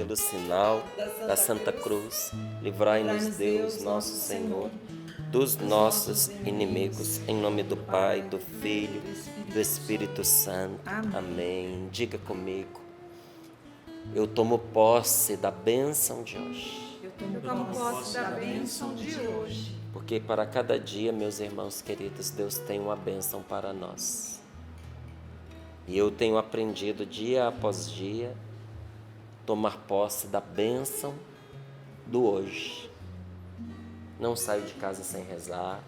pelo sinal da Santa Cruz, livrai-nos Deus, nosso Senhor, dos nossos inimigos, em nome do Pai, do Filho, do Espírito Santo. Amém. Diga comigo: eu tomo posse da bênção de hoje. Eu tomo posse da bênção de hoje. Porque para cada dia, meus irmãos queridos, Deus tem uma bênção para nós. E eu tenho aprendido dia após dia tomar posse da bênção do hoje. Não saio de casa sem rezar.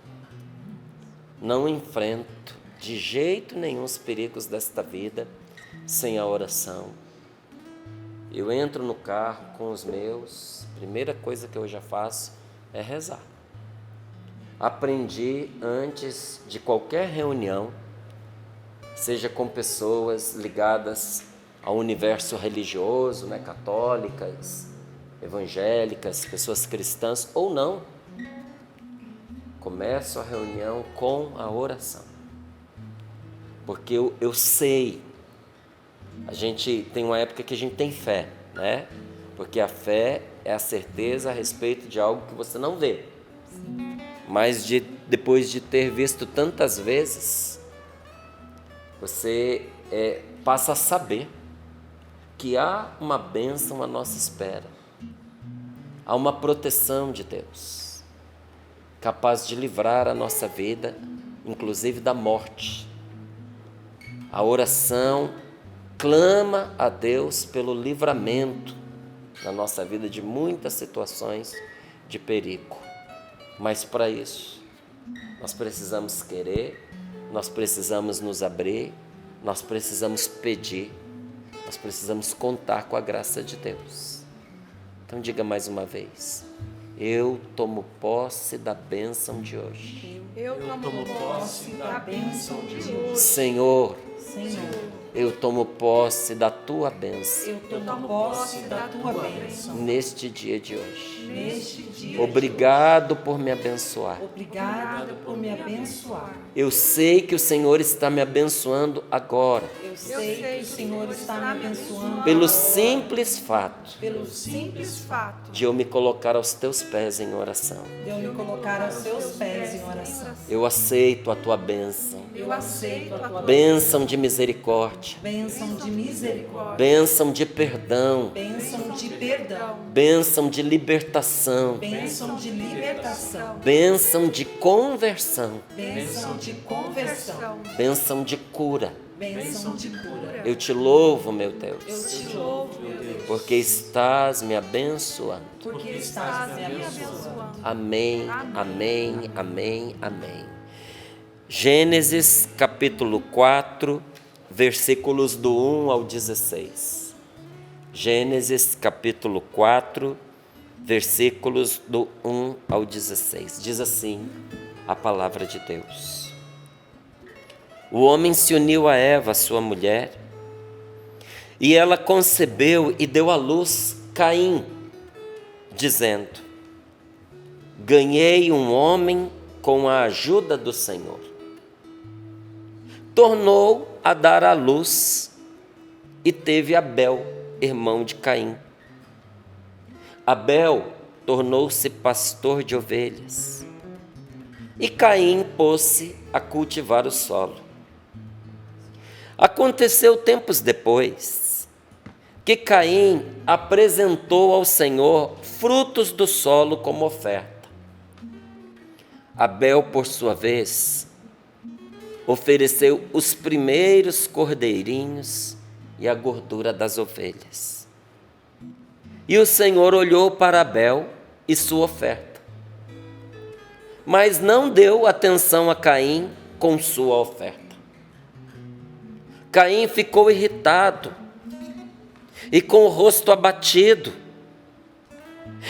Não enfrento de jeito nenhum os perigos desta vida sem a oração. Eu entro no carro com os meus, a primeira coisa que eu já faço é rezar. Aprendi antes de qualquer reunião, seja com pessoas ligadas ao universo religioso, católicas, evangélicas, pessoas cristãs ou não, começo a reunião com a oração. Porque eu sei, a gente tem uma época que a gente tem fé, Porque a fé é a certeza a respeito de algo que você não vê. Mas depois de ter visto tantas vezes, você passa a saber que há uma bênção à nossa espera. Há uma proteção de Deus, capaz de livrar a nossa vida, inclusive da morte. A oração clama a Deus pelo livramento na nossa vida de muitas situações de perigo. Mas para isso, nós precisamos querer, nós precisamos nos abrir, nós precisamos pedir, nós precisamos contar com a graça de Deus. Então diga mais uma vez: eu tomo posse da bênção de hoje. Eu tomo posse da bênção de hoje. Senhor, eu tomo posse da tua bênção. Eu tomo posse da tua bênção. Neste dia de hoje. Neste dia. Obrigado por me abençoar. Obrigado por me abençoar. Eu sei que o Senhor está me abençoando agora. Eu sei que o Senhor está me abençoando Pelo agora. simples fato Pelo simples fato de eu me colocar aos teus pés em oração. de eu me colocar aos seus pés em oração. Eu aceito a tua bênção. Eu aceito a tua Bênção de misericórdia. bênção de misericórdia. Bênção de perdão. Bênção de perdão. Bênção de libertação. Bênção de libertação. Bênção de conversão. Bênção de conversão. Bênção de cura. Bênção de cura. Eu te louvo, meu Eu Deus, te louvo, meu Deus, porque estás me abençoando. porque estás me abençoando. Amém, amém, amém, amém. Gênesis capítulo 4, versículos do 1 ao 16. Gênesis capítulo 4, versículos do 1 ao 16. Diz assim a palavra de Deus. O homem se uniu a Eva, sua mulher, e ela concebeu e deu à luz Caim, dizendo: ganhei um homem com a ajuda do Senhor. Tornou a dar à luz e teve Abel, irmão de Caim. Abel tornou-se pastor de ovelhas, e Caim pôs-se a cultivar o solo. Aconteceu tempos depois que Caim apresentou ao Senhor frutos do solo como oferta. Abel, por sua vez, ofereceu os primeiros cordeirinhos e a gordura das ovelhas. E o Senhor olhou para Abel e sua oferta, mas não deu atenção a Caim com sua oferta. Caim ficou irritado e com o rosto abatido.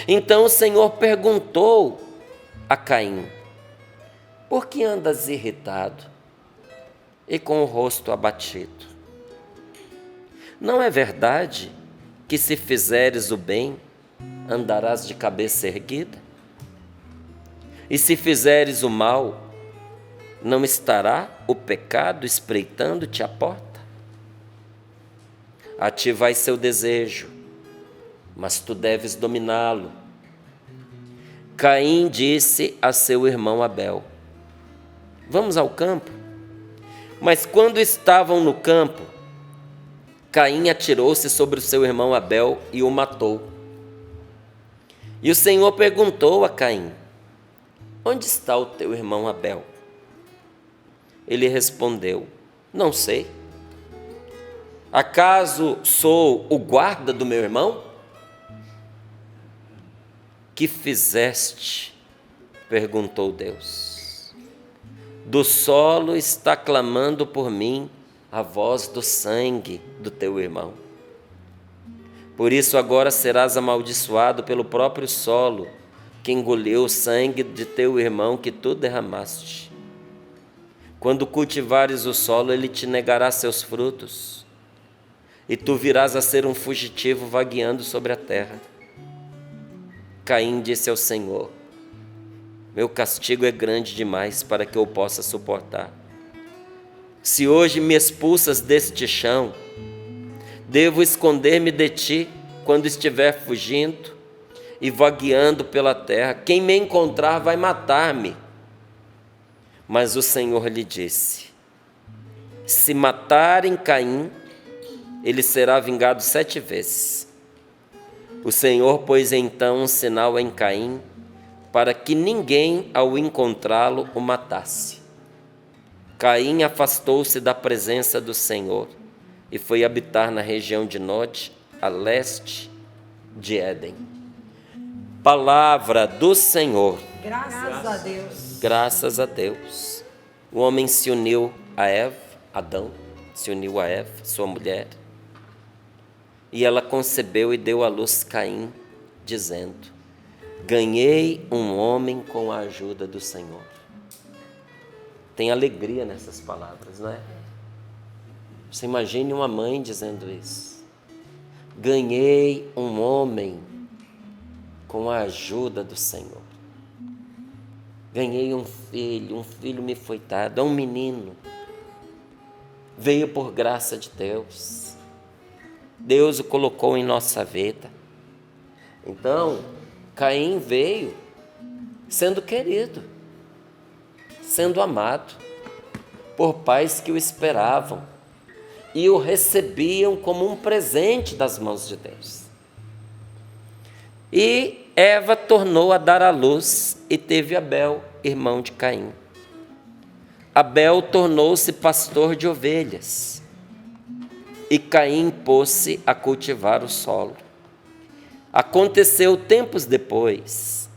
Então o Senhor perguntou a Caim: por que andas irritado e com o rosto abatido? Não é verdade que se fizeres o bem, andarás de cabeça erguida? E se fizeres o mal, não estará o pecado espreitando-te à porta? A ti vai seu desejo, mas tu deves dominá-lo. Caim disse a seu irmão Abel: vamos ao campo. Mas quando estavam no campo, Caim atirou-se sobre o seu irmão Abel e o matou. E o Senhor perguntou a Caim: onde está o teu irmão Abel? Ele respondeu: não sei. Acaso sou o guarda do meu irmão? Que fizeste? Perguntou Deus. Do solo está clamando por mim a voz do sangue do teu irmão. Por isso agora serás amaldiçoado pelo próprio solo, que engoliu o sangue de teu irmão que tu derramaste. Quando cultivares o solo, ele te negará seus frutos, e tu virás a ser um fugitivo vagueando sobre a terra. Caim disse ao Senhor: meu castigo é grande demais para que eu possa suportar. Se hoje me expulsas deste chão, devo esconder-me de ti quando estiver fugindo e vagueando pela terra. Quem me encontrar vai matar-me. Mas o Senhor lhe disse: se matarem Caim, ele será vingado 7 vezes. O Senhor pôs então um sinal em Caim, para que ninguém, ao encontrá-lo, o matasse. Caim afastou-se da presença do Senhor e foi habitar na região de Nod, a leste de Éden. Palavra do Senhor. Graças a Deus. Graças a Deus. O homem se uniu a Eva, Adão, se uniu a Eva, sua mulher, e ela concebeu e deu à luz Caim, dizendo: ganhei um homem com a ajuda do Senhor. Tem alegria nessas palavras, não é? Você imagine uma mãe dizendo isso: ganhei um homem com a ajuda do Senhor. Ganhei um filho me foi dado, é um menino. Veio por graça de Deus. Deus o colocou em nossa vida. Então, Caim veio sendo querido, sendo amado por pais que o esperavam e o recebiam como um presente das mãos de Deus. E Eva tornou a dar à luz e teve Abel, irmão de Caim. Abel tornou-se pastor de ovelhas e Caim pôs-se a cultivar o solo. Aconteceu tempos depois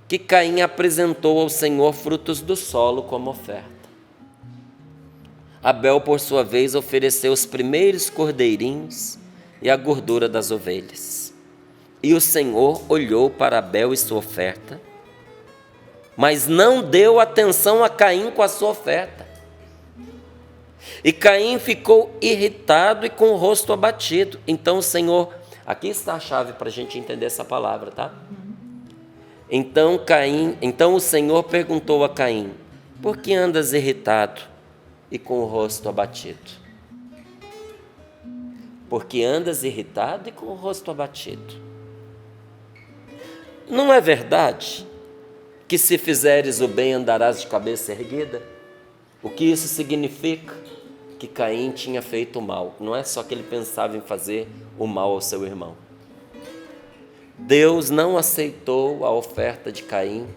que Caim apresentou ao Senhor frutos do solo como oferta. Abel, por sua vez, ofereceu os primeiros cordeirinhos e a gordura das ovelhas. E o Senhor olhou para Abel e sua oferta, mas não deu atenção a Caim com a sua oferta. E Caim ficou irritado e com o rosto abatido. Então o Senhor, aqui está a chave para a gente entender essa palavra, tá? Então o Senhor perguntou a Caim: por que andas irritado e com o rosto abatido? Porque andas irritado e com o rosto abatido. Não é verdade que se fizeres o bem andarás de cabeça erguida? O que isso significa? Que Caim tinha feito o mal. Não é só que ele pensava em fazer o mal ao seu irmão. Deus não aceitou a oferta de Caim,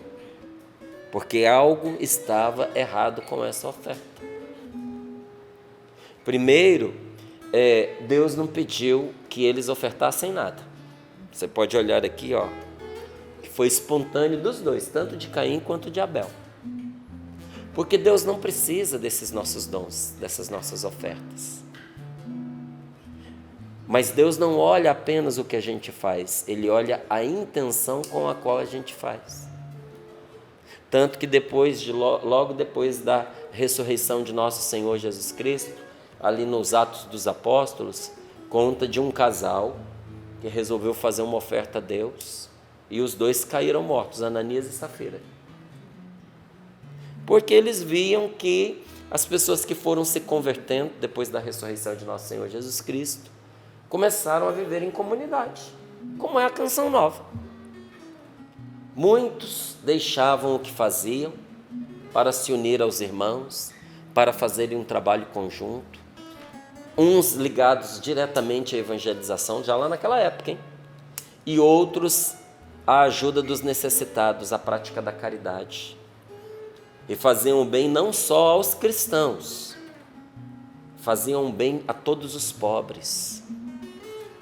porque algo estava errado com essa oferta. Primeiro, Deus não pediu que eles ofertassem nada. Você pode olhar aqui, ó, que foi espontâneo dos dois, tanto de Caim quanto de Abel. Porque Deus não precisa desses nossos dons, dessas nossas ofertas. Mas Deus não olha apenas o que a gente faz, Ele olha a intenção com a qual a gente faz. Tanto que logo depois da ressurreição de nosso Senhor Jesus Cristo, ali nos Atos dos Apóstolos, conta de um casal que resolveu fazer uma oferta a Deus e os dois caíram mortos, Ananias e Safira. Porque eles viam que as pessoas que foram se convertendo depois da ressurreição de nosso Senhor Jesus Cristo começaram a viver em comunidade. como é a Canção Nova. Muitos deixavam o que faziam para se unir aos irmãos, para fazerem um trabalho conjunto, uns ligados diretamente à evangelização, já lá naquela época, hein? E outros à ajuda dos necessitados, à prática da caridade. E faziam o bem não só aos cristãos, faziam o bem a todos os pobres,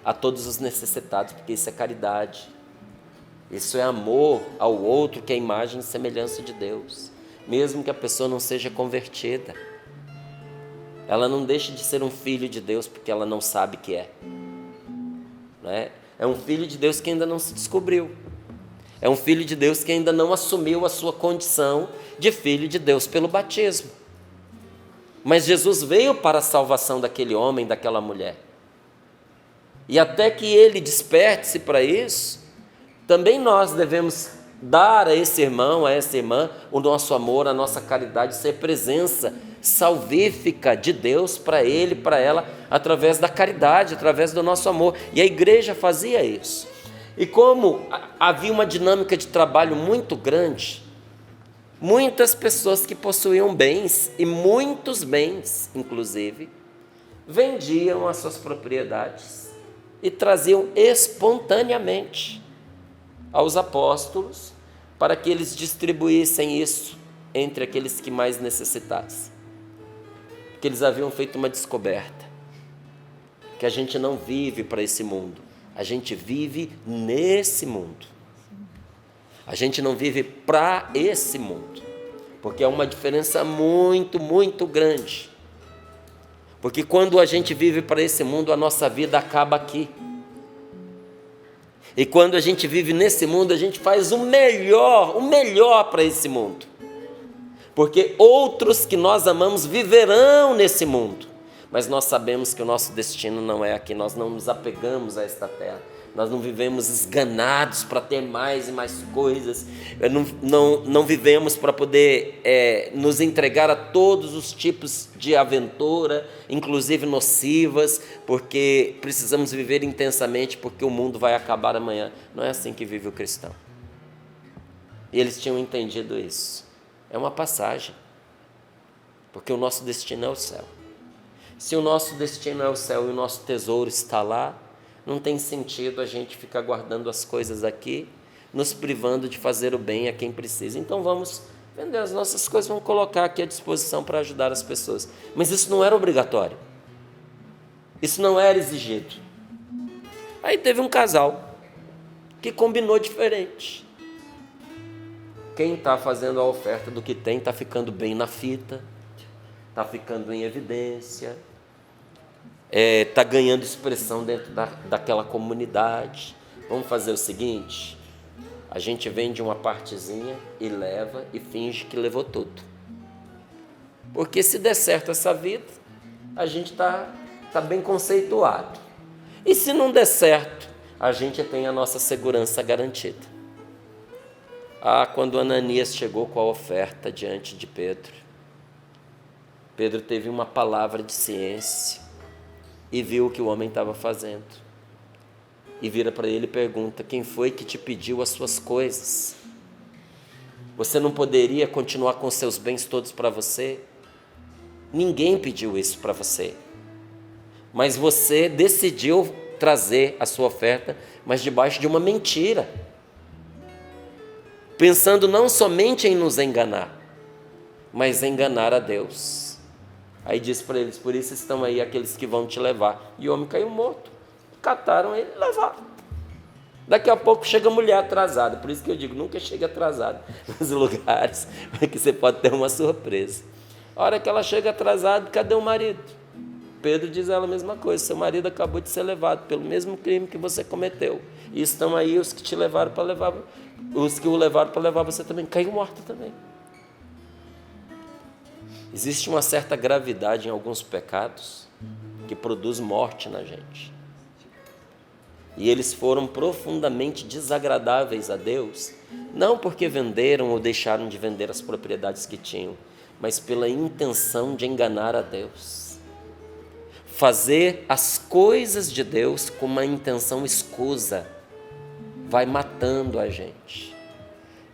a todos os necessitados, porque isso é caridade. Isso é amor ao outro, que é a imagem e semelhança de Deus. Mesmo que a pessoa não seja convertida, ela não deixa de ser um filho de Deus porque ela não sabe que é. Não é? É um filho de Deus que ainda não se descobriu. É um filho de Deus que ainda não assumiu a sua condição de filho de Deus pelo batismo. Mas Jesus veio para a salvação daquele homem, daquela mulher. E até que ele desperte-se para isso, também nós devemos dar a esse irmão, a essa irmã, o nosso amor, a nossa caridade, ser presença salvífica de Deus para ele, para ela, através da caridade, através do nosso amor. E a igreja fazia isso. E como havia uma dinâmica de trabalho muito grande, muitas pessoas que possuíam bens, e muitos bens, inclusive, vendiam as suas propriedades e traziam espontaneamente aos apóstolos para que eles distribuíssem isso entre aqueles que mais necessitassem. Porque eles haviam feito uma descoberta, que a gente não vive para esse mundo, a gente vive nesse mundo. A gente não vive para esse mundo, porque é uma diferença muito, muito grande. Porque quando a gente vive para esse mundo, a nossa vida acaba aqui. E quando a gente vive nesse mundo, a gente faz o melhor para esse mundo. Porque outros que nós amamos viverão nesse mundo. Mas nós sabemos que o nosso destino não é aqui, nós não nos apegamos a esta terra. Nós não vivemos esganados para ter mais e mais coisas. Não vivemos para poder nos entregar a todos os tipos de aventura, inclusive nocivas, porque precisamos viver intensamente, porque o mundo vai acabar amanhã. Não é assim que vive o cristão. E eles tinham entendido isso. É uma passagem, porque o nosso destino é o céu. Se o nosso destino é o céu e o nosso tesouro está lá, não tem sentido a gente ficar guardando as coisas aqui, nos privando de fazer o bem a quem precisa. Então vamos vender as nossas coisas, vamos colocar aqui à disposição para ajudar as pessoas. Mas isso não era obrigatório. Isso não era exigido. Aí teve um casal que combinou diferente. Quem está fazendo a oferta do que tem está ficando bem na fita, está ficando em evidência, está ganhando expressão dentro daquela comunidade. Vamos fazer o seguinte: a gente vende uma partezinha e leva e finge que levou tudo. Porque se der certo essa vida, a gente está bem conceituado. E se não der certo, a gente tem a nossa segurança garantida. Quando Ananias chegou com a oferta diante de Pedro, Pedro teve uma palavra de ciência e viu o que o homem estava fazendo. E vira para ele e pergunta: quem foi que te pediu as suas coisas? Você não poderia continuar com seus bens todos para você? Ninguém pediu isso para você. Mas você decidiu trazer a sua oferta, mas debaixo de uma mentira. Pensando não somente em nos enganar, mas enganar a Deus. Aí diz para eles: por isso estão aí aqueles que vão te levar. E o homem caiu morto. Cataram ele e levaram. Daqui a pouco chega a mulher atrasada. Por isso que eu digo, nunca chega atrasada nos lugares, porque você pode ter uma surpresa. A hora que ela chega atrasada, cadê o marido? Pedro diz a ela a mesma coisa: seu marido acabou de ser levado pelo mesmo crime que você cometeu. E estão aí os que te levaram para levar, os que o levaram para levar você também. Caiu morto também. Existe uma certa gravidade em alguns pecados que produz morte na gente. E eles foram profundamente desagradáveis a Deus, não porque venderam ou deixaram de vender as propriedades que tinham, mas pela intenção de enganar a Deus. Fazer as coisas de Deus com uma intenção escusa, vai matando a gente.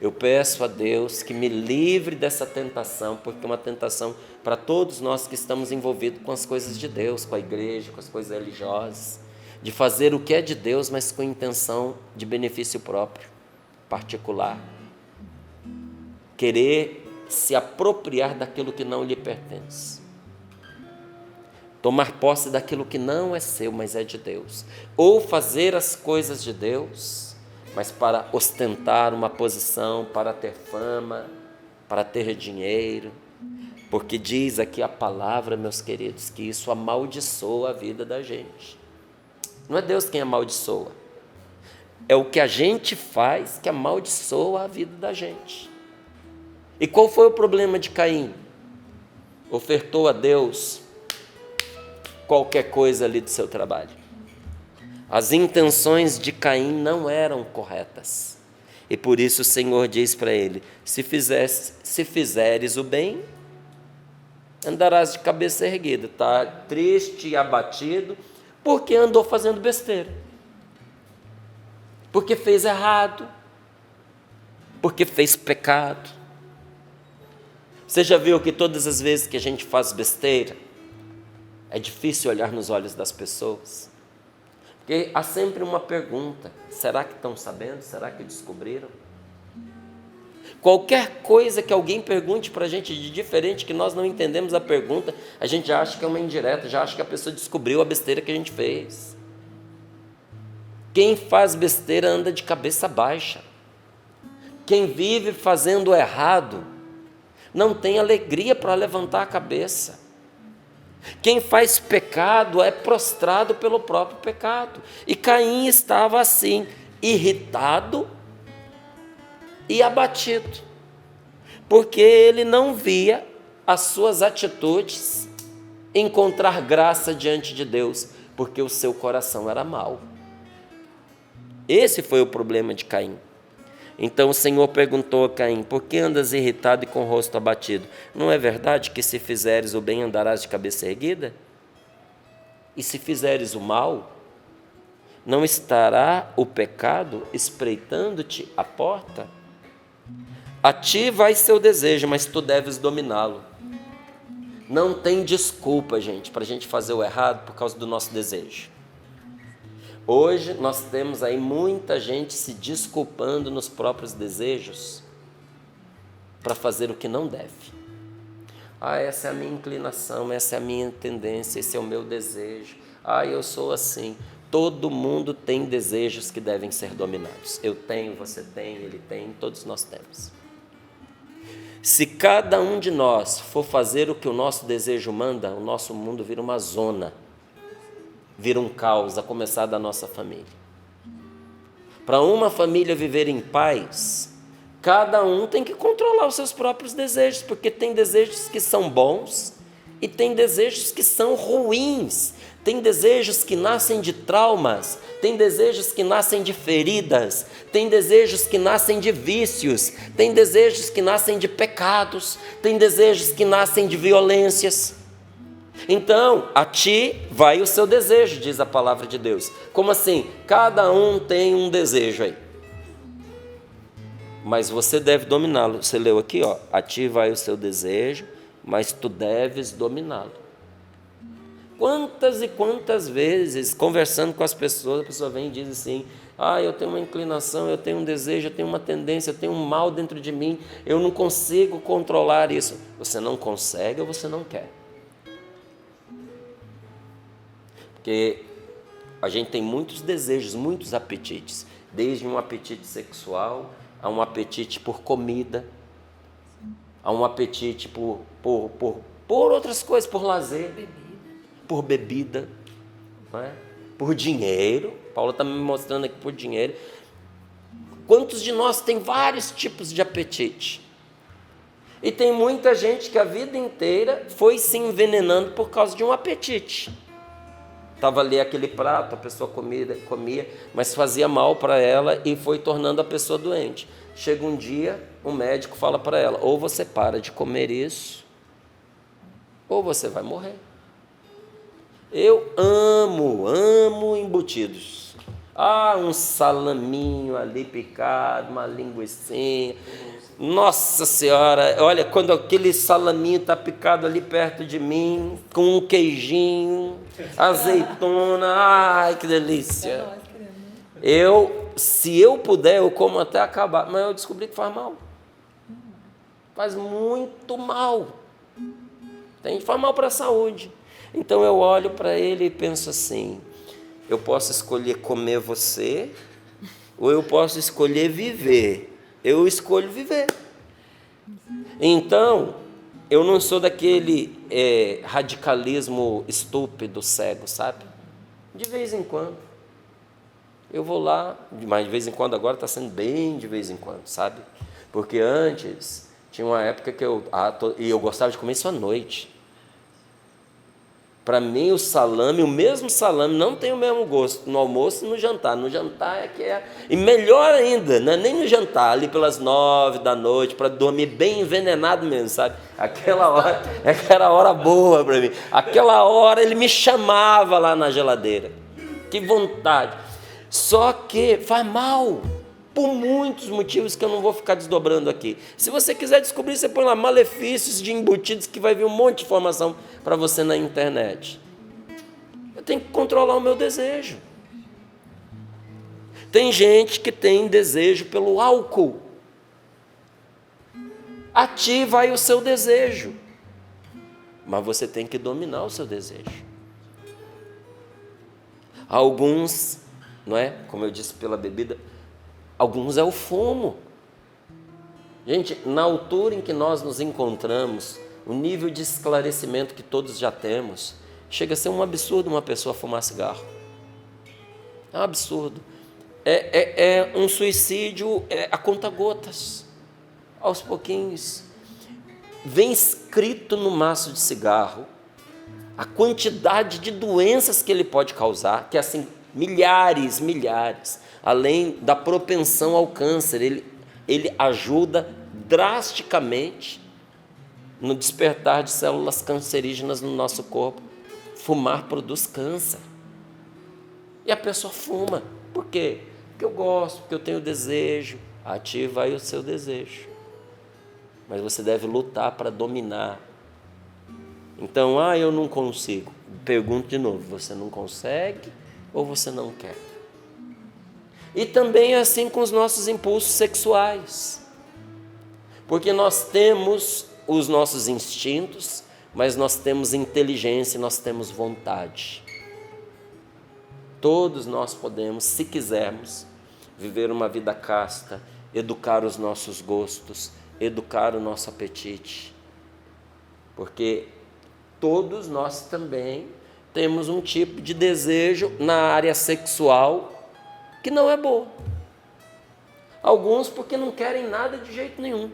Eu peço a Deus que me livre dessa tentação, porque é uma tentação para todos nós que estamos envolvidos com as coisas de Deus, com a igreja, com as coisas religiosas, de fazer o que é de Deus, mas com intenção de benefício próprio, particular. Querer se apropriar daquilo que não lhe pertence. Tomar posse daquilo que não é seu, mas é de Deus. Ou fazer as coisas de Deus, mas para ostentar uma posição, para ter fama, para ter dinheiro. Porque diz aqui a palavra, meus queridos, que isso amaldiçoa a vida da gente. Não é Deus quem amaldiçoa. É o que a gente faz que amaldiçoa a vida da gente. E qual foi o problema de Caim? Ofertou a Deus qualquer coisa ali do seu trabalho. As intenções de Caim não eram corretas. E por isso o Senhor diz para ele: se fizeres o bem, andarás de cabeça erguida. Está triste e abatido, porque andou fazendo besteira. Porque fez errado. Porque fez pecado. Você já viu que todas as vezes que a gente faz besteira, é difícil olhar nos olhos das pessoas? Porque há sempre uma pergunta: será que estão sabendo? Será que descobriram? Qualquer coisa que alguém pergunte para a gente de diferente, que nós não entendemos a pergunta, a gente já acha que é uma indireta, já acha que a pessoa descobriu a besteira que a gente fez. Quem faz besteira anda de cabeça baixa. Quem vive fazendo errado não tem alegria para levantar a cabeça. Quem faz pecado é prostrado pelo próprio pecado. E Caim estava assim, irritado e abatido, porque ele não via as suas atitudes encontrar graça diante de Deus, porque o seu coração era mau. Esse foi o problema de Caim. Então o Senhor perguntou a Caim: por que andas irritado e com o rosto abatido? Não é verdade que se fizeres o bem andarás de cabeça erguida? E se fizeres o mal, não estará o pecado espreitando-te à porta? A ti vai seu desejo, mas tu deves dominá-lo. Não tem desculpa, gente, para a gente fazer o errado por causa do nosso desejo. Hoje nós temos aí muita gente se desculpando nos próprios desejos para fazer o que não deve. Essa é a minha inclinação, essa é a minha tendência, esse é o meu desejo. Eu sou assim. Todo mundo tem desejos que devem ser dominados. Eu tenho, você tem, ele tem, todos nós temos. Se cada um de nós for fazer o que o nosso desejo manda, o nosso mundo vira uma zona. Vira um caos, a começar da nossa família. Para uma família viver em paz, cada um tem que controlar os seus próprios desejos, porque tem desejos que são bons e tem desejos que são ruins. Tem desejos que nascem de traumas, tem desejos que nascem de feridas, tem desejos que nascem de vícios, tem desejos que nascem de pecados, tem desejos que nascem de violências. Então, a ti vai o seu desejo, diz a palavra de Deus. Como assim? Cada um tem um desejo aí. Mas você deve dominá-lo. Você leu aqui, a ti vai o seu desejo, mas tu deves dominá-lo. Quantas e quantas vezes, conversando com as pessoas, a pessoa vem e diz assim: eu tenho uma inclinação, eu tenho um desejo, eu tenho uma tendência, eu tenho um mal dentro de mim, eu não consigo controlar isso. Você não consegue ou você não quer? Porque a gente tem muitos desejos, muitos apetites, desde um apetite sexual, a um apetite por comida, a um apetite por outras coisas, por lazer, por bebida, não é? Por dinheiro. Paulo está me mostrando aqui por dinheiro. Quantos de nós tem vários tipos de apetite? E tem muita gente que a vida inteira foi se envenenando por causa de um apetite. Estava ali aquele prato, a pessoa comia, mas fazia mal para ela e foi tornando a pessoa doente. Chega um dia, o médico fala para ela: ou você para de comer isso, ou você vai morrer. Eu amo embutidos. Ah, um salaminho ali picado, uma linguicinha. Nossa Senhora, olha, quando aquele salaminho está picado ali perto de mim, com um queijinho, azeitona, ai, que delícia. Se eu puder, eu como até acabar, mas eu descobri que faz mal. Faz muito mal. Faz mal para a saúde. Então eu olho para ele e penso assim, eu posso escolher comer você, ou eu posso escolher viver. Eu escolho viver. Então, eu não sou daquele radicalismo estúpido, cego, sabe? De vez em quando. Eu vou lá, mas de vez em quando agora está sendo bem de vez em quando, sabe? Porque antes, tinha uma época que eu gostava de comer isso à noite. Para mim, o mesmo salame, não tem o mesmo gosto no almoço e no jantar. No jantar é que é... E melhor ainda, não é nem no jantar, ali pelas 9 da noite, para dormir bem envenenado mesmo, sabe? Aquela hora era hora boa para mim. Aquela hora ele me chamava lá na geladeira. Que vontade. Só que faz mal, por muitos motivos que eu não vou ficar desdobrando aqui. Se você quiser descobrir, você põe lá malefícios de embutidos, que vai vir um monte de informação para você na internet. Eu tenho que controlar o meu desejo. Tem gente que tem desejo pelo álcool. Ativa aí o seu desejo. Mas você tem que dominar o seu desejo. Alguns, não é? Como eu disse, pela bebida, alguns é o fumo. Gente, na altura em que nós nos encontramos, o nível de esclarecimento que todos já temos, chega a ser um absurdo uma pessoa fumar cigarro. É um absurdo. É um suicídio a conta-gotas, aos pouquinhos. Vem escrito no maço de cigarro a quantidade de doenças que ele pode causar, que é assim, milhares, além da propensão ao câncer. Ele ajuda drasticamente no despertar de células cancerígenas no nosso corpo. Fumar produz câncer. E a pessoa fuma. Por quê? Porque eu gosto, porque eu tenho desejo. Ativa aí o seu desejo. Mas você deve lutar para dominar. Então, eu não consigo. Pergunto de novo, você não consegue ou você não quer? E também é assim com os nossos impulsos sexuais. Porque nós temos os nossos instintos, mas nós temos inteligência e nós temos vontade. Todos nós podemos, se quisermos, viver uma vida casta, educar os nossos gostos, educar o nosso apetite. Porque todos nós também temos um tipo de desejo na área sexual que não é bom. Alguns porque não querem nada de jeito nenhum.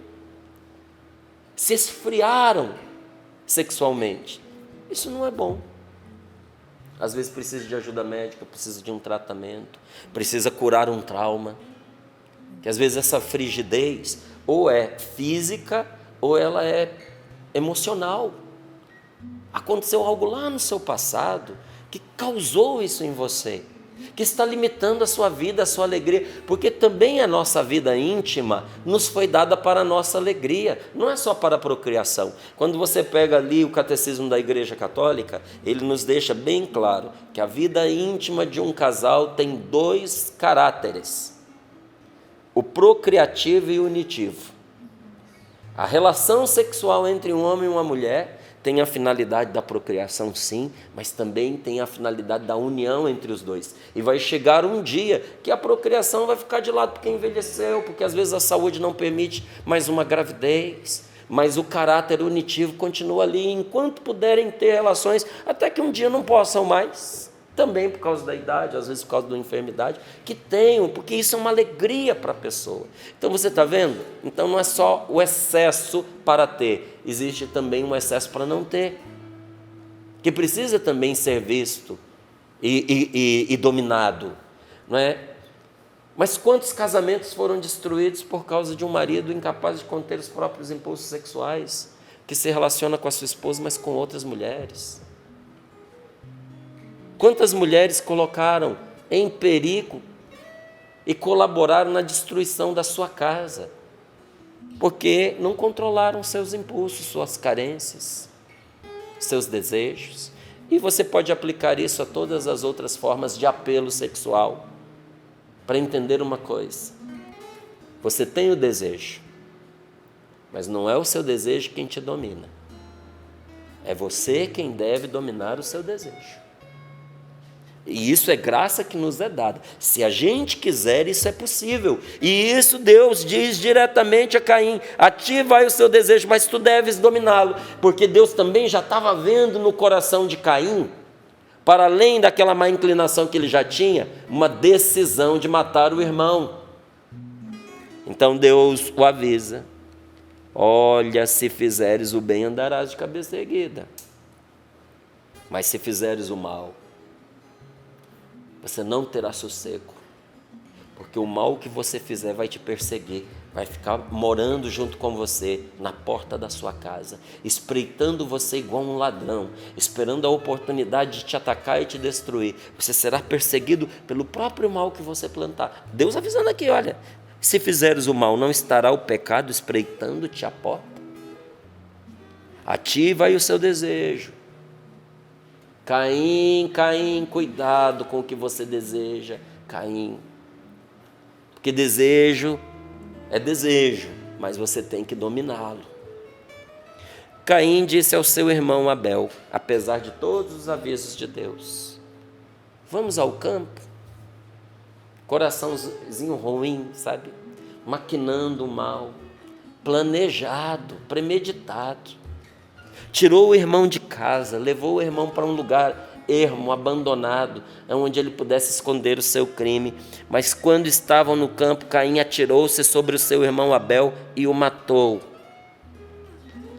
Se esfriaram sexualmente. Isso não é bom. Às vezes precisa de ajuda médica, precisa de um tratamento, precisa curar um trauma. Que às vezes essa frigidez ou é física ou ela é emocional. Aconteceu algo lá no seu passado que causou isso em você, que está limitando a sua vida, a sua alegria, porque também a nossa vida íntima nos foi dada para a nossa alegria, não é só para a procriação. Quando você pega ali o catecismo da Igreja Católica, ele nos deixa bem claro que a vida íntima de um casal tem 2 caráteres, o procriativo e o unitivo. A relação sexual entre um homem e uma mulher tem a finalidade da procriação, sim, mas também tem a finalidade da união entre os dois. E vai chegar um dia que a procriação vai ficar de lado porque envelheceu, porque às vezes a saúde não permite mais uma gravidez, mas o caráter unitivo continua ali, enquanto puderem ter relações, até que um dia não possam mais, também por causa da idade, às vezes por causa da enfermidade, que tenham, porque isso é uma alegria para a pessoa. Então você está vendo? Então não é só o excesso para ter, existe também um excesso para não ter, que precisa também ser visto e dominado, não é? Mas quantos casamentos foram destruídos por causa de um marido incapaz de conter os próprios impulsos sexuais, que se relaciona com a sua esposa, mas com outras mulheres? Quantas mulheres colocaram em perigo e colaboraram na destruição da sua casa, porque não controlaram seus impulsos, suas carências, seus desejos. E você pode aplicar isso a todas as outras formas de apelo sexual, para entender uma coisa: você tem o desejo, mas não é o seu desejo quem te domina, é você quem deve dominar o seu desejo. E isso é graça que nos é dada. Se a gente quiser, isso é possível. E isso Deus diz diretamente a Caim: a ti vai o seu desejo, mas tu deves dominá-lo. Porque Deus também já estava vendo no coração de Caim, para além daquela má inclinação que ele já tinha, uma decisão de matar o irmão. Então Deus o avisa: olha, se fizeres o bem, andarás de cabeça erguida. Mas se fizeres o mal, você não terá sossego, porque o mal que você fizer vai te perseguir, vai ficar morando junto com você na porta da sua casa, espreitando você igual um ladrão, esperando a oportunidade de te atacar e te destruir. Você será perseguido pelo próprio mal que você plantar. Deus avisando aqui: olha, se fizeres o mal, não estará o pecado espreitando-te à porta? A ti vai o seu desejo. Caim, Caim, cuidado com o que você deseja, Caim. Porque desejo é desejo, mas você tem que dominá-lo. Caim disse ao seu irmão Abel, apesar de todos os avisos de Deus: vamos ao campo. Coraçãozinho ruim, sabe? Maquinando o mal, planejado, premeditado. Tirou o irmão de casa, levou o irmão para um lugar ermo, abandonado, onde ele pudesse esconder o seu crime. Mas quando estavam no campo, Caim atirou-se sobre o seu irmão Abel e o matou.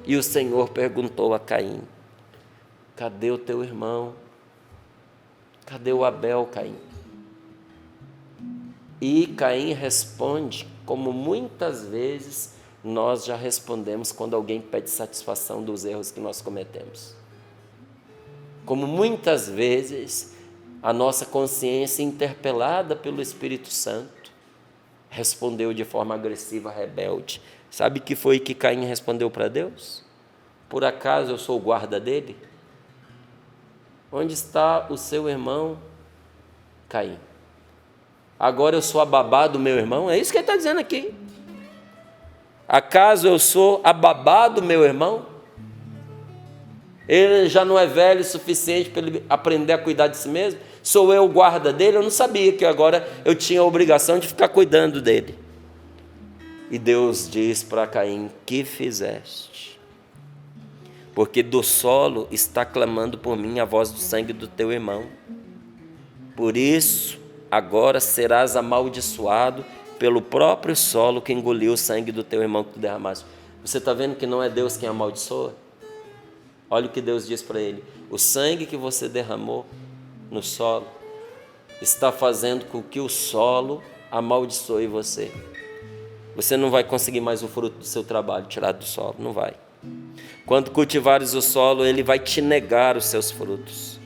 E o Senhor perguntou a Caim: cadê o teu irmão? Cadê o Abel, Caim? E Caim responde como muitas vezes nós já respondemos quando alguém pede satisfação dos erros que nós cometemos. Como muitas vezes a nossa consciência, interpelada pelo Espírito Santo, respondeu de forma agressiva, rebelde. Sabe o que foi que Caim respondeu para Deus? Por acaso eu sou o guarda dele? Onde está o seu irmão, Caim? Agora eu sou a babá do meu irmão? É isso que ele está dizendo aqui. Acaso eu sou a babá do meu irmão? Ele já não é velho o suficiente para ele aprender a cuidar de si mesmo? Sou eu o guarda dele? Eu não sabia que agora eu tinha a obrigação de ficar cuidando dele. E Deus diz para Caim: que fizeste? Porque do solo está clamando por mim a voz do sangue do teu irmão. Por isso agora serás amaldiçoado pelo próprio solo que engoliu o sangue do teu irmão que tu derramaste. Você está vendo que não é Deus quem amaldiçoa? Olha o que Deus diz para ele: o sangue que você derramou no solo está fazendo com que o solo amaldiçoe você. Você não vai conseguir mais o fruto do seu trabalho tirado do solo, não vai. Quando cultivares o solo, ele vai te negar os seus frutos,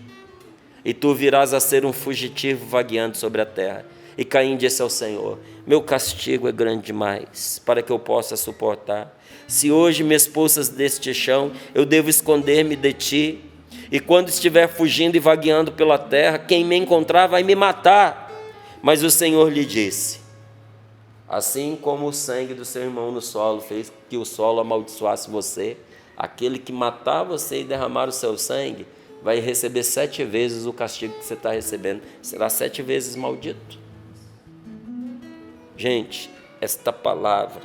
e tu virás a ser um fugitivo vagueando sobre a terra. E Caim disse ao Senhor: meu castigo é grande demais para que eu possa suportar. Se hoje me expulsas deste chão, eu devo esconder-me de ti, e quando estiver fugindo e vagueando pela terra, quem me encontrar vai me matar. Mas o Senhor lhe disse: assim como o sangue do seu irmão no solo fez que o solo amaldiçoasse você, aquele que matar você e derramar o seu sangue vai receber 7 vezes o castigo que você está recebendo. Será 7 vezes maldito. Gente, esta palavra,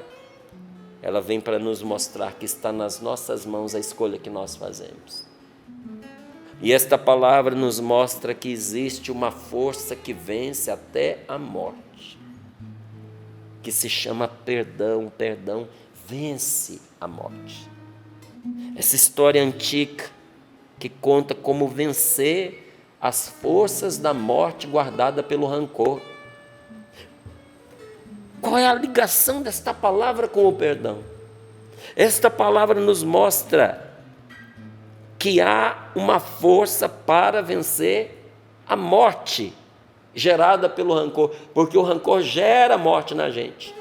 ela vem para nos mostrar que está nas nossas mãos a escolha que nós fazemos. E esta palavra nos mostra que existe uma força que vence até a morte, que se chama perdão. O perdão vence a morte. Essa história antiga que conta como vencer as forças da morte guardada pelo rancor. Qual é a ligação desta palavra com o perdão? Esta palavra nos mostra que há uma força para vencer a morte. gerada pelo rancor, porque o rancor gera morte na gente.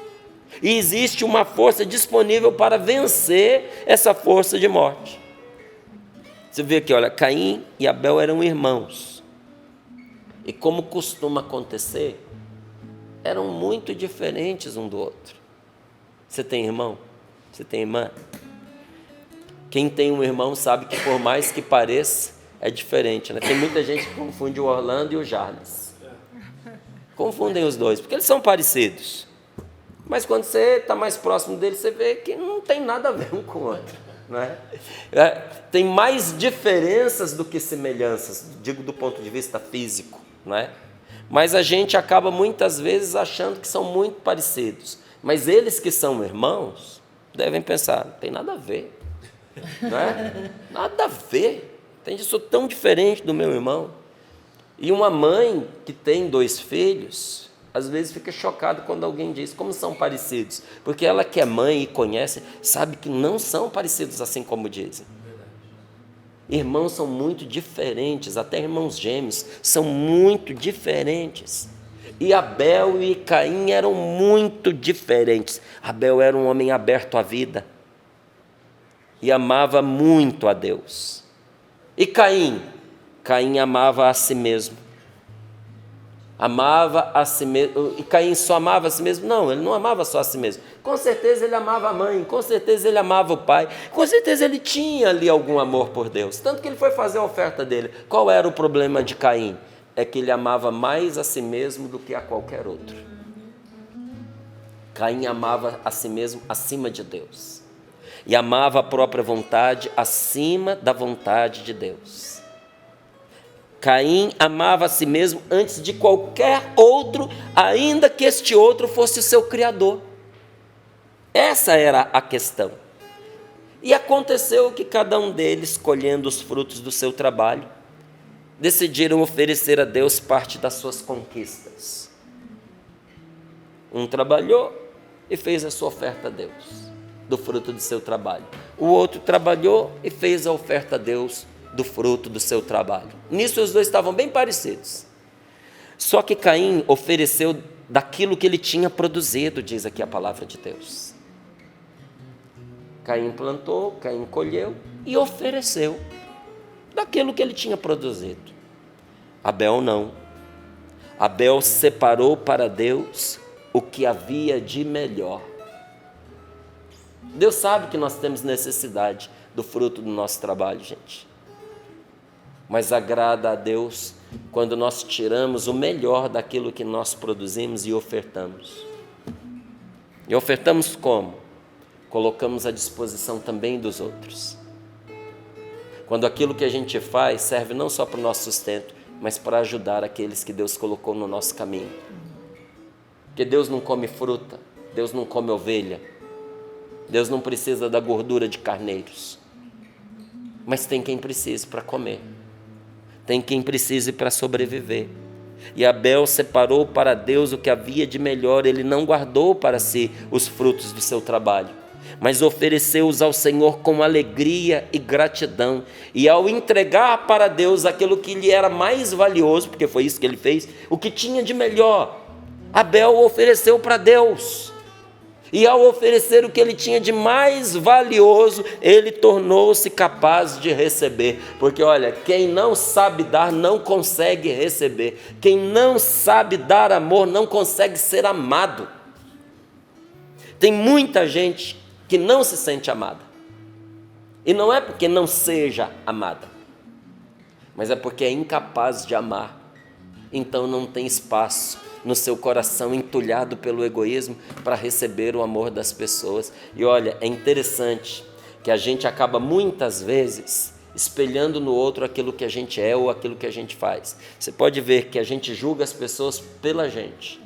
E existe uma força disponível para vencer essa força de morte. Você vê aqui, olha, Caim e Abel eram irmãos. E como costuma acontecer, eram muito diferentes um do outro. Você tem irmão? Você tem irmã? Quem tem um irmão sabe que por mais que pareça, é diferente, né? Tem muita gente que confunde o Orlando e o Jarnes. Confundem os dois, porque eles são parecidos. Mas quando você está mais próximo dele, você vê que não tem nada a ver um com o outro. Não é? Tem mais diferenças do que semelhanças, digo do ponto de vista físico. Não é? Mas a gente acaba muitas vezes achando que são muito parecidos. Mas eles que são irmãos devem pensar, não tem nada a ver. Não é? Nada a ver. Eu sou tão diferente do meu irmão. E uma mãe que tem 2 filhos, às vezes fica chocada quando alguém diz como são parecidos. Porque ela que é mãe e conhece, sabe que não são parecidos assim como dizem. Irmãos são muito diferentes, até irmãos gêmeos são muito diferentes. E Abel e Caim eram muito diferentes. Abel era um homem aberto à vida e amava muito a Deus. E Caim? Caim amava a si mesmo. Amava a si mesmo. E Caim só amava a si mesmo? Não, ele não amava só a si mesmo. Com certeza ele amava a mãe, com certeza ele amava o pai, com certeza ele tinha ali algum amor por Deus. Tanto que ele foi fazer a oferta dele. Qual era o problema de Caim? É que ele amava mais a si mesmo do que a qualquer outro. Caim amava a si mesmo acima de Deus. E amava a própria vontade acima da vontade de Deus. Caim amava a si mesmo antes de qualquer outro, ainda que este outro fosse o seu criador. Essa era a questão. E aconteceu que cada um deles, colhendo os frutos do seu trabalho, decidiram oferecer a Deus parte das suas conquistas. Um trabalhou e fez a sua oferta a Deus, do fruto do seu trabalho. O outro trabalhou e fez a oferta a Deus do fruto do seu trabalho. Nisso os dois estavam bem parecidos. Só que Caim ofereceu daquilo que ele tinha produzido, diz aqui a palavra de Deus. Caim plantou, Caim colheu e ofereceu daquilo que ele tinha produzido. Abel não. Abel separou para Deus o que havia de melhor. Deus sabe que nós temos necessidade do fruto do nosso trabalho, gente. Mas agrada a Deus quando nós tiramos o melhor daquilo que nós produzimos e ofertamos. E ofertamos como? Colocamos à disposição também dos outros. Quando aquilo que a gente faz serve não só para o nosso sustento, mas para ajudar aqueles que Deus colocou no nosso caminho. Porque Deus não come fruta, Deus não come ovelha, Deus não precisa da gordura de carneiros. Mas tem quem precise para comer, tem quem precise para sobreviver. E Abel separou para Deus o que havia de melhor, ele não guardou para si os frutos do seu trabalho, mas ofereceu-os ao Senhor com alegria e gratidão. E ao entregar para Deus aquilo que lhe era mais valioso, porque foi isso que ele fez, o que tinha de melhor, Abel ofereceu para Deus. E ao oferecer o que ele tinha de mais valioso, ele tornou-se capaz de receber. Porque olha, quem não sabe dar não consegue receber. Quem não sabe dar amor não consegue ser amado. Tem muita gente que não se sente amada. E não é porque não seja amada, mas é porque é incapaz de amar. Então não tem espaço no seu coração entulhado pelo egoísmo para receber o amor das pessoas. E olha, é interessante que a gente acaba muitas vezes espelhando no outro aquilo que a gente é ou aquilo que a gente faz. Você pode ver que a gente julga as pessoas pela gente.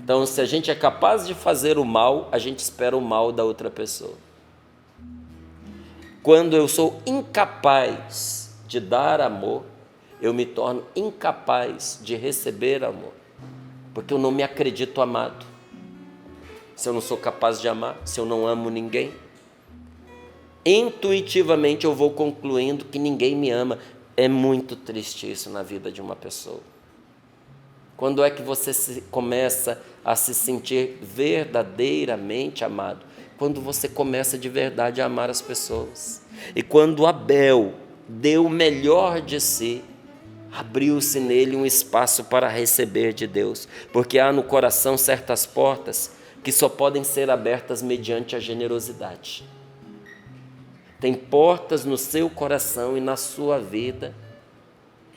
Então, se a gente é capaz de fazer o mal, a gente espera o mal da outra pessoa. Quando eu sou incapaz de dar amor, eu me torno incapaz de receber amor, porque eu não me acredito amado. Se eu não sou capaz de amar, se eu não amo ninguém, intuitivamente eu vou concluindo que ninguém me ama. É muito triste isso na vida de uma pessoa. Quando é que você começa a se sentir verdadeiramente amado? Quando você começa de verdade a amar as pessoas. E quando Abel deu o melhor de si, abriu-se nele um espaço para receber de Deus, porque há no coração certas portas que só podem ser abertas mediante a generosidade. Tem portas no seu coração e na sua vida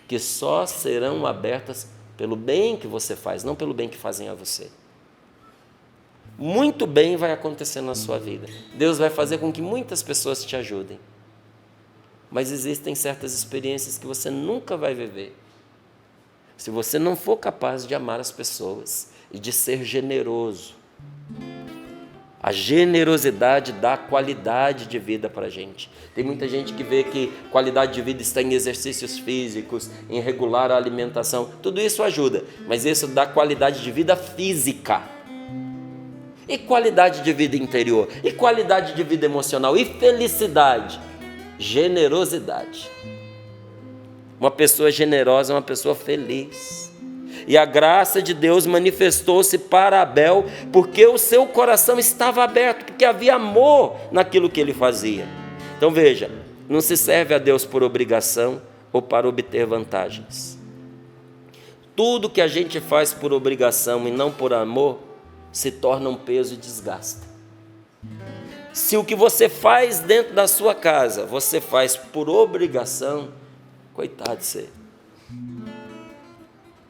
que só serão abertas pelo bem que você faz, não pelo bem que fazem a você. Muito bem vai acontecer na sua vida. Deus vai fazer com que muitas pessoas te ajudem. Mas existem certas experiências que você nunca vai viver se você não for capaz de amar as pessoas e de ser generoso. A generosidade dá qualidade de vida para a gente. Tem muita gente que vê que qualidade de vida está em exercícios físicos, em regular a alimentação. Tudo isso ajuda, mas isso dá qualidade de vida física. E qualidade de vida interior? E qualidade de vida emocional? E felicidade? Generosidade. Uma pessoa generosa é uma pessoa feliz. E a graça de Deus manifestou-se para Abel, porque o seu coração estava aberto, porque havia amor naquilo que ele fazia. Então veja, não se serve a Deus por obrigação ou para obter vantagens. Tudo que a gente faz por obrigação e não por amor, se torna um peso e desgasta. Se o que você faz dentro da sua casa, você faz por obrigação, coitado de você.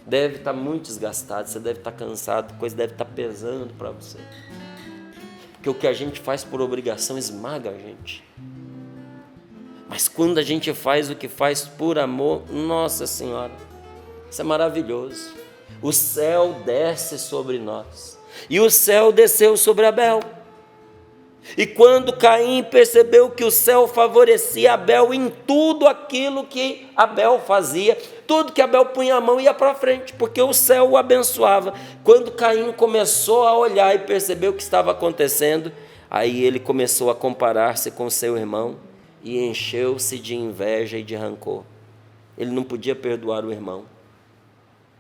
Deve estar muito desgastado, você deve estar cansado, coisa deve estar pesando para você. Porque o que a gente faz por obrigação esmaga a gente. Mas quando a gente faz o que faz por amor, nossa Senhora, isso é maravilhoso. O céu desce sobre nós. E o céu desceu sobre Abel. E quando Caim percebeu que o céu favorecia Abel em tudo aquilo que Abel fazia, tudo que Abel punha a mão ia para frente, porque o céu o abençoava. Quando Caim começou a olhar e percebeu o que estava acontecendo, aí ele começou a comparar-se com seu irmão e encheu-se de inveja e de rancor. Ele não podia perdoar o irmão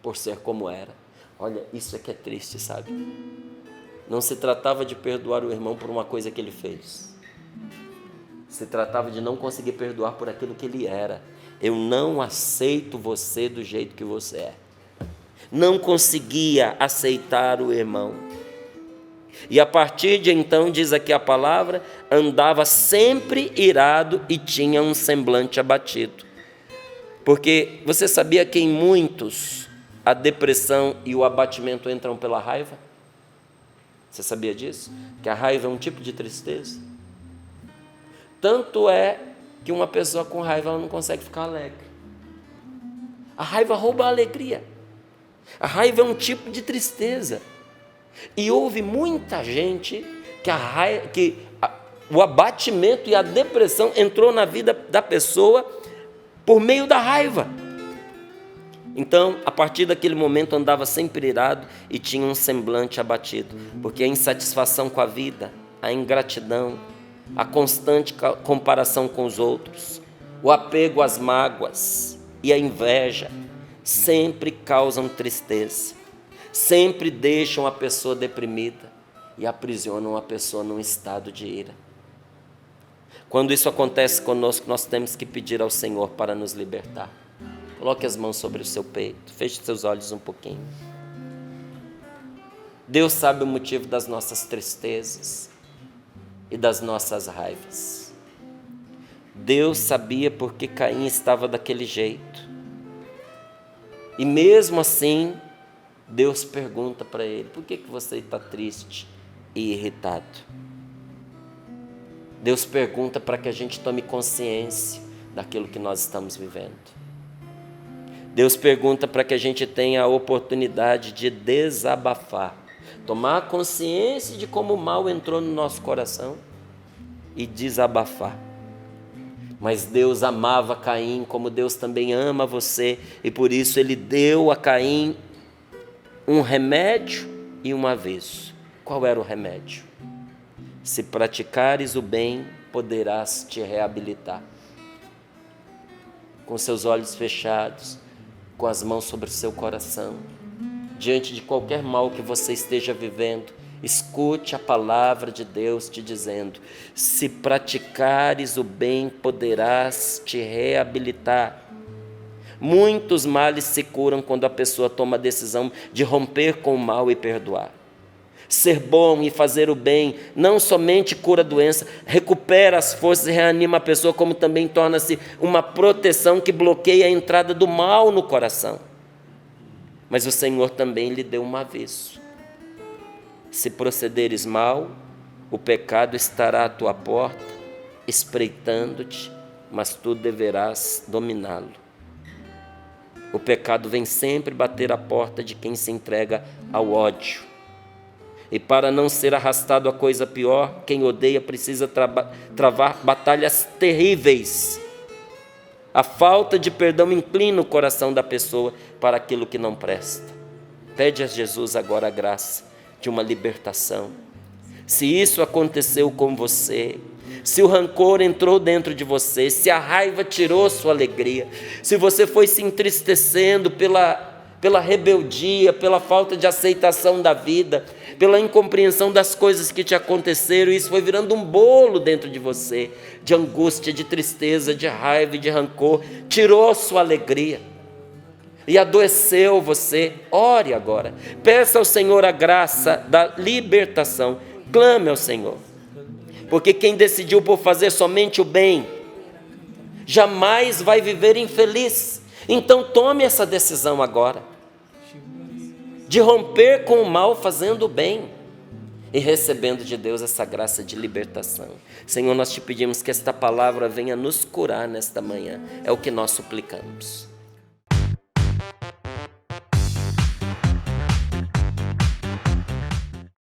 por ser como era. Olha, isso é que é triste, sabe? Não se tratava de perdoar o irmão por uma coisa que ele fez. Se tratava de não conseguir perdoar por aquilo que ele era. Eu não aceito você do jeito que você é. Não conseguia aceitar o irmão. E a partir de então, diz aqui a palavra, andava sempre irado e tinha um semblante abatido. Porque você sabia que em muitos a depressão e o abatimento entram pela raiva? Você sabia disso? Que a raiva é um tipo de tristeza? Tanto é que uma pessoa com raiva ela não consegue ficar alegre. A raiva rouba a alegria. A raiva é um tipo de tristeza. E houve muita gente que o abatimento e a depressão entrou na vida da pessoa por meio da raiva. Então, a partir daquele momento, andava sempre irado e tinha um semblante abatido, porque a insatisfação com a vida, a ingratidão, a constante comparação com os outros, o apego às mágoas e a inveja, sempre causam tristeza, sempre deixam a pessoa deprimida e aprisionam a pessoa num estado de ira. Quando isso acontece conosco, nós temos que pedir ao Senhor para nos libertar. Coloque as mãos sobre o seu peito, feche seus olhos um pouquinho. Deus sabe o motivo das nossas tristezas e das nossas raivas. Deus sabia porque Caim estava daquele jeito. E mesmo assim, Deus pergunta para ele, por que você está triste e irritado? Deus pergunta para que a gente tome consciência daquilo que nós estamos vivendo. Deus pergunta para que a gente tenha a oportunidade de desabafar, tomar consciência de como o mal entrou no nosso coração e desabafar. Mas Deus amava Caim como Deus também ama você, e por isso Ele deu a Caim um remédio e um aviso. Qual era o remédio? Se praticares o bem, poderás te reabilitar. Com seus olhos fechados, com as mãos sobre o seu coração, diante de qualquer mal que você esteja vivendo, escute a palavra de Deus te dizendo: se praticares o bem, poderás te reabilitar. Muitos males se curam quando a pessoa toma a decisão de romper com o mal e perdoar. Ser bom e fazer o bem não somente cura a doença, recupera as forças e reanima a pessoa, como também torna-se uma proteção que bloqueia a entrada do mal no coração. Mas o Senhor também lhe deu um aviso: se procederes mal, o pecado estará à tua porta, espreitando-te, mas tu deverás dominá-lo. O pecado vem sempre bater à porta de quem se entrega ao ódio. E para não ser arrastado a coisa pior, quem odeia precisa travar batalhas terríveis. A falta de perdão inclina o coração da pessoa para aquilo que não presta. Pede a Jesus agora a graça de uma libertação. Se isso aconteceu com você, se o rancor entrou dentro de você, se a raiva tirou sua alegria, se você foi se entristecendo pela rebeldia, pela falta de aceitação da vida, pela incompreensão das coisas que te aconteceram, isso foi virando um bolo dentro de você, de angústia, de tristeza, de raiva e de rancor, tirou sua alegria e adoeceu você. Ore agora, peça ao Senhor a graça da libertação, clame ao Senhor, porque quem decidiu por fazer somente o bem, jamais vai viver infeliz. Então tome essa decisão agora, de romper com o mal fazendo o bem e recebendo de Deus essa graça de libertação. Senhor, nós te pedimos que esta palavra venha nos curar nesta manhã, é o que nós suplicamos.